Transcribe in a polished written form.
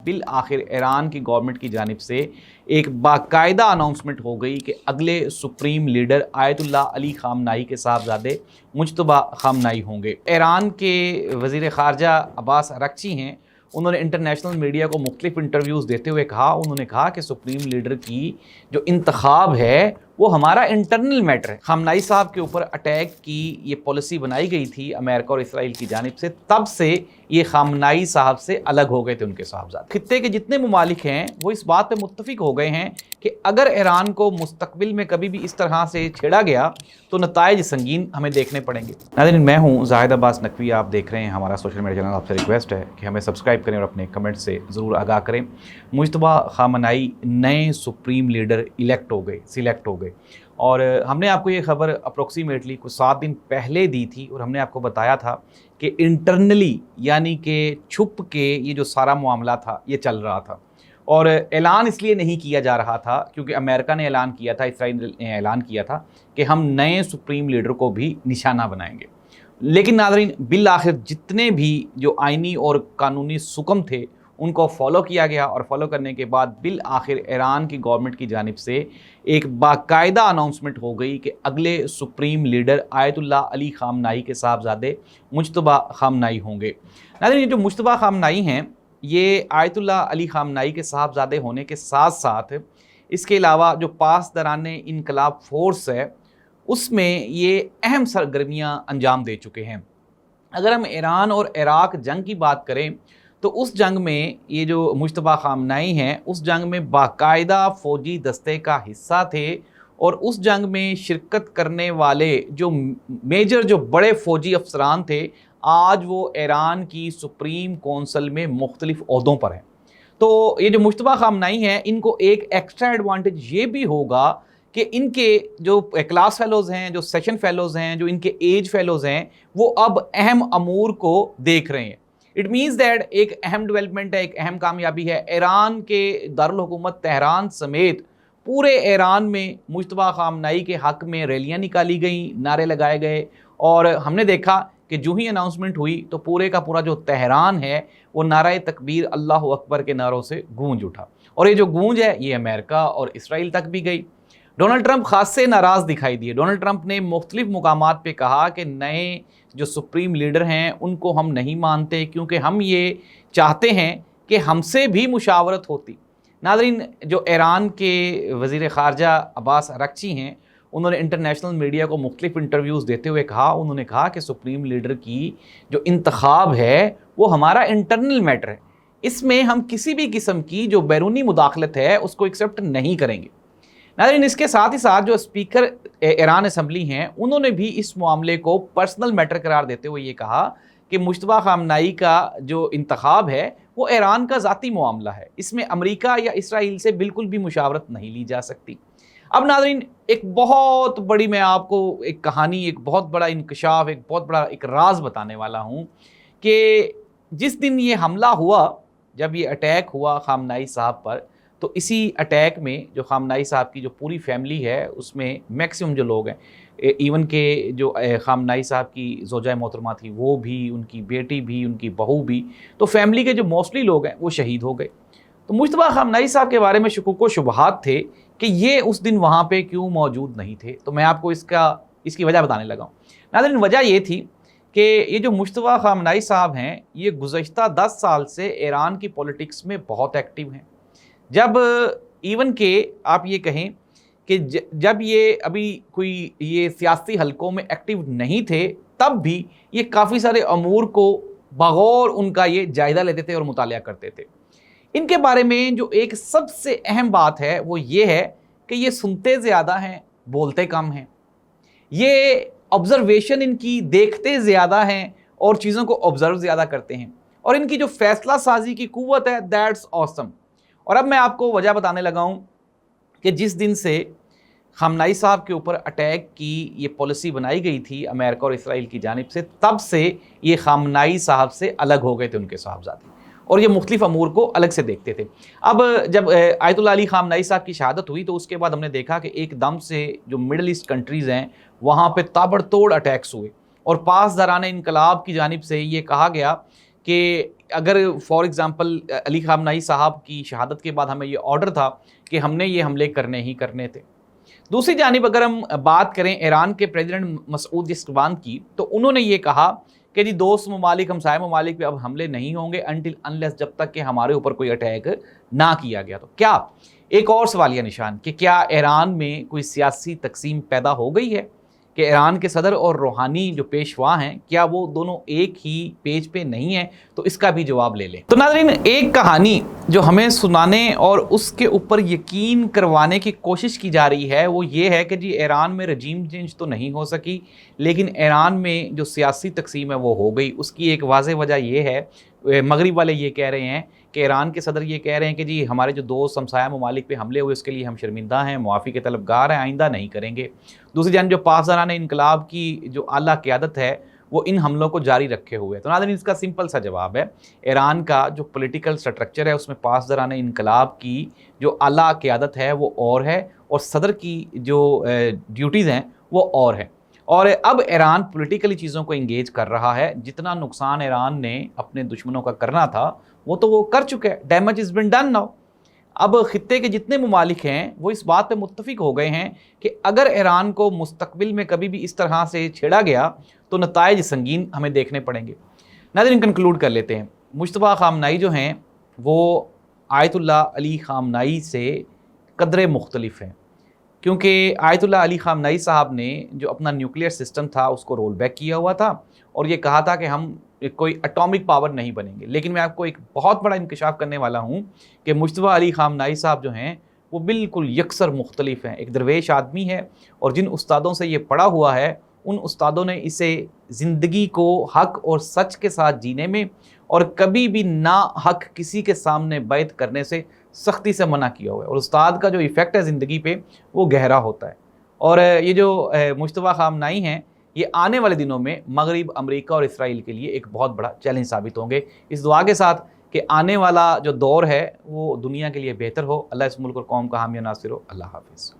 بالآخر ایران کی گورنمنٹ کی جانب سے ایک باقاعدہ اناؤنسمنٹ ہو گئی کہ اگلے سپریم لیڈر آیت اللہ علی خامنائی کے صاحبزادے مجتبیٰ خامنائی ہوں گے۔ ایران کے وزیر خارجہ عباس اراغچی ہیں، انہوں نے انٹرنیشنل میڈیا کو مختلف انٹرویوز دیتے ہوئے انہوں نے کہا کہ سپریم لیڈر کی جو انتخاب ہے وہ ہمارا انٹرنل میٹر ہے۔ خامنائی صاحب کے اوپر اٹیک کی یہ پالیسی بنائی گئی تھی امریکہ اور اسرائیل کی جانب سے، تب سے یہ خامنائی صاحب سے الگ ہو گئے تھے ان کے صاحبزادے۔ خطے کے جتنے ممالک ہیں وہ اس بات پہ متفق ہو گئے ہیں کہ اگر ایران کو مستقبل میں کبھی بھی اس طرح سے چھیڑا گیا تو نتائج سنگین ہمیں دیکھنے پڑیں گے۔ ناظرین، میں ہوں زاہد عباس نقوی، آپ دیکھ رہے ہیں ہمارا سوشل میڈیا چینل۔ آپ سے ریکویسٹ ہے کہ ہمیں سبسکرائب کریں اور اپنے کمنٹ سے ضرور آگاہ کریں۔ مجتبیٰ خامنائی نئے سپریم لیڈر سلیکٹ ہو گئے اور ہم نے آپ کو یہ خبر اپروکسیمیٹلی کچھ 7 دن پہلے دی تھی اور ہم نے آپ کو بتایا تھا کہ انٹرنلی یعنی کہ چھپ کے یہ جو سارا معاملہ تھا یہ چل رہا تھا، اور اعلان اس لیے نہیں کیا جا رہا تھا کیونکہ امریکہ نے اعلان کیا تھا، اسرائیل نے اعلان کیا تھا کہ ہم نئے سپریم لیڈر کو بھی نشانہ بنائیں گے۔ لیکن ناظرین، بالآخر جتنے بھی جو آئینی اور قانونی حکم تھے ان کو فالو کیا گیا، اور فالو کرنے کے بعد بالآخر ایران کی گورنمنٹ کی جانب سے ایک باقاعدہ اناؤنسمنٹ ہو گئی کہ اگلے سپریم لیڈر آیت اللہ علی خامنائی کے صاحبزادے مجتبیٰ خامنائی ہوں گے۔ ناظرین، یہ جو مجتبیٰ خامنائی ہیں یہ آیت اللہ علی خامنائی کے صاحبزادے ہونے کے ساتھ ساتھ اس کے علاوہ جو پاسداران انقلاب فورس ہے اس میں یہ اہم سرگرمیاں انجام دے چکے ہیں۔ اگر ہم ایران اور عراق جنگ کی بات کریں تو اس جنگ میں یہ جو مجتبیٰ خامنائی ہیں اس جنگ میں باقاعدہ فوجی دستے کا حصہ تھے، اور اس جنگ میں شرکت کرنے والے جو میجر جو بڑے فوجی افسران تھے آج وہ ایران کی سپریم کونسل میں مختلف عہدوں پر ہیں۔ تو یہ جو مجتبیٰ خامنائی ہیں ان کو ایک ایکسٹرا ایڈوانٹیج یہ بھی ہوگا کہ ان کے جو کلاس فیلوز ہیں، جو سیشن فیلوز ہیں، جو ان کے ایج فیلوز ہیں، وہ اب اہم امور کو دیکھ رہے ہیں۔ اٹ مینز دیٹ ایک اہم ڈیولپمنٹ ہے، ایک اہم کامیابی ہے۔ ایران کے دارالحکومت تہران سمیت پورے ایران میں مجتبیٰ خامنائی کے حق میں ریلیاں نکالی گئیں، نعرے لگائے گئے، اور ہم نے دیکھا کہ جو ہی اناؤنسمنٹ ہوئی تو پورے کا پورا جو تہران ہے وہ نعرہ تکبیر اللہ اکبر کے نعروں سے گونج اٹھا، اور یہ جو گونج ہے یہ امریکہ اور اسرائیل تک بھی گئی۔ ڈونلڈ ٹرمپ خاص سے ناراض دکھائی دیے۔ ڈونلڈ ٹرمپ نے مختلف مقامات پہ کہا کہ نئے جو سپریم لیڈر ہیں ان کو ہم نہیں مانتے کیونکہ ہم یہ چاہتے ہیں کہ ہم سے بھی مشاورت ہوتی۔ ناظرین، جو ایران کے وزیر خارجہ عباس اراغچی ہیں، انہوں نے انٹرنیشنل میڈیا کو مختلف انٹرویوز دیتے ہوئے انہوں نے کہا کہ سپریم لیڈر کی جو انتخاب ہے وہ ہمارا انٹرنل میٹر ہے، اس میں ہم کسی بھی قسم کی جو بیرونی مداخلت ہے اس کو ایکسیپٹ نہیں کریں گے۔ ناظرین، اس کے ساتھ ہی ساتھ جو اسپیکر ایران اسمبلی ہیں انہوں نے بھی اس معاملے کو پرسنل میٹر قرار دیتے ہوئے یہ کہا کہ مجتبیٰ خامنائی کا جو انتخاب ہے وہ ایران کا ذاتی معاملہ ہے، اس میں امریکہ یا اسرائیل سے بالکل بھی مشاورت نہیں لی جا سکتی۔ اب ناظرین، ایک بہت بڑی میں آپ کو ایک کہانی، ایک بہت بڑا انکشاف، ایک بہت بڑا ایک راز بتانے والا ہوں کہ جس دن یہ حملہ ہوا، جب یہ اٹیک ہوا خامنائی صاحب پر، تو اسی اٹیک میں جو خامنائی صاحب کی جو پوری فیملی ہے اس میں میکسیمم جو لوگ ہیں، ایون کہ جو خامنائی صاحب کی زوجہ محترمہ تھی وہ بھی، ان کی بیٹی بھی، ان کی بہو بھی، تو فیملی کے جو موسٹلی لوگ ہیں وہ شہید ہو گئے۔ تو مجتبیٰ خامنائی صاحب کے بارے میں شکوک و شبہات تھے کہ یہ اس دن وہاں پہ کیوں موجود نہیں تھے، تو میں آپ کو اس کی وجہ بتانے لگا ہوں۔ ناظرین، وجہ یہ تھی کہ یہ جو مجتبیٰ خامنائی صاحب ہیں یہ گزشتہ 10 سال سے ایران کی پولیٹکس میں بہت ایکٹیو ہیں۔ جب ایون کہ آپ یہ کہیں کہ جب یہ ابھی کوئی یہ سیاسی حلقوں میں ایکٹیو نہیں تھے تب بھی یہ کافی سارے امور کو بغور ان کا یہ جائزہ لیتے تھے اور مطالعہ کرتے تھے۔ ان کے بارے میں جو ایک سب سے اہم بات ہے وہ یہ ہے کہ یہ سنتے زیادہ ہیں، بولتے کم ہیں۔ یہ آبزرویشن ان کی دیکھتے زیادہ ہیں اور چیزوں کو آبزرو زیادہ کرتے ہیں، اور ان کی جو فیصلہ سازی کی قوت ہے دیٹس آسم۔ اور اب میں آپ کو وجہ بتانے لگا ہوں کہ جس دن سے خامنائی صاحب کے اوپر اٹیک کی یہ پالیسی بنائی گئی تھی امریکہ اور اسرائیل کی جانب سے، تب سے یہ خامنائی صاحب سے الگ ہو گئے تھے ان کے صاحبزادے، اور یہ مختلف امور کو الگ سے دیکھتے تھے۔ اب جب آیت اللہ علی خامنائی صاحب کی شہادت ہوئی تو اس کے بعد ہم نے دیکھا کہ ایک دم سے جو مڈل ایسٹ کنٹریز ہیں وہاں پہ تابڑ توڑ اٹیکس ہوئے، اور پاسداران انقلاب کی جانب سے یہ کہا گیا کہ اگر فار ایگزامپل علی خامنہئی صاحب کی شہادت کے بعد ہمیں یہ آرڈر تھا کہ ہم نے یہ حملے کرنے ہی کرنے تھے۔ دوسری جانب اگر ہم بات کریں ایران کے پریزیڈنٹ مسعود پزشکوان کی، تو انہوں نے یہ کہا کہ جی دوست ممالک، ہمسائے ممالک پہ اب حملے نہیں ہوں گے انٹل انلیس، جب تک کہ ہمارے اوپر کوئی اٹیک نہ کیا گیا۔ تو کیا ایک اور سوالیہ نشان کہ کیا ایران میں کوئی سیاسی تقسیم پیدا ہو گئی ہے کہ ایران کے صدر اور روحانی جو پیشوا ہیں کیا وہ دونوں ایک ہی پیج پہ نہیں ہیں؟ تو اس کا بھی جواب لے لیں۔ تو ناظرین، ایک کہانی جو ہمیں سنانے اور اس کے اوپر یقین کروانے کی کوشش کی جا رہی ہے وہ یہ ہے کہ جی ایران میں رجیم چینج تو نہیں ہو سکی، لیکن ایران میں جو سیاسی تقسیم ہے وہ ہو گئی۔ اس کی ایک واضح وجہ یہ ہے، مغرب والے یہ کہہ رہے ہیں کہ ایران کے صدر یہ کہہ رہے ہیں کہ جی ہمارے جو دوست ہمسایہ ممالک پہ حملے ہوئے اس کے لیے ہم شرمندہ ہیں، معافی کے طلبگار ہیں، آئندہ نہیں کریں گے۔ دوسری جانب جو پاسداران انقلاب کی جو اعلیٰ قیادت ہے وہ ان حملوں کو جاری رکھے ہوئے۔ تو ناظرین، اس کا سمپل سا جواب ہے، ایران کا جو پولیٹیکل سٹرکچر ہے اس میں پاسداران انقلاب کی جو اعلیٰ قیادت ہے وہ اور ہے، اور صدر کی جو ڈیوٹیز ہیں وہ اور ہیں۔ اور اب ایران پولیٹیکلی چیزوں کو انگیج کر رہا ہے۔ جتنا نقصان ایران نے اپنے دشمنوں کا کرنا تھا وہ تو وہ کر چکے، damage is been done now. اب خطے کے جتنے ممالک ہیں وہ اس بات پہ متفق ہو گئے ہیں کہ اگر ایران کو مستقبل میں کبھی بھی اس طرح سے چھیڑا گیا تو نتائج سنگین ہمیں دیکھنے پڑیں گے۔ ناظرین، کنکلوڈ کر لیتے ہیں، مجتبیٰ خامنہئی جو ہیں وہ آیت اللہ علی خامنہئی سے قدرے مختلف ہیں، کیونکہ آیت اللہ علی خامنہئی صاحب نے جو اپنا نیوکلیئر سسٹم تھا اس کو رول بیک کیا ہوا تھا اور یہ کہا تھا کہ ہم کوئی اٹامک پاور نہیں بنیں گے۔ لیکن میں آپ کو ایک بہت بڑا انکشاف کرنے والا ہوں کہ مجتبیٰ علی خامنہئی صاحب جو ہیں وہ بالکل یکسر مختلف ہیں۔ ایک درویش آدمی ہے اور جن استادوں سے یہ پڑھا ہوا ہے ان استادوں نے اسے زندگی کو حق اور سچ کے ساتھ جینے میں اور کبھی بھی نا حق کسی کے سامنے بیعت کرنے سے سختی سے منع کیا ہوا ہے، اور استاد کا جو ایفیکٹ ہے زندگی پہ وہ گہرا ہوتا ہے۔ اور یہ جو مجتبیٰ خامنہئی ہیں یہ آنے والے دنوں میں مغرب، امریکہ اور اسرائیل کے لیے ایک بہت بڑا چیلنج ثابت ہوں گے، اس دعا کے ساتھ کہ آنے والا جو دور ہے وہ دنیا کے لیے بہتر ہو۔ اللہ اس ملک اور قوم کا حامی و ناصر ہو۔ اللہ حافظ۔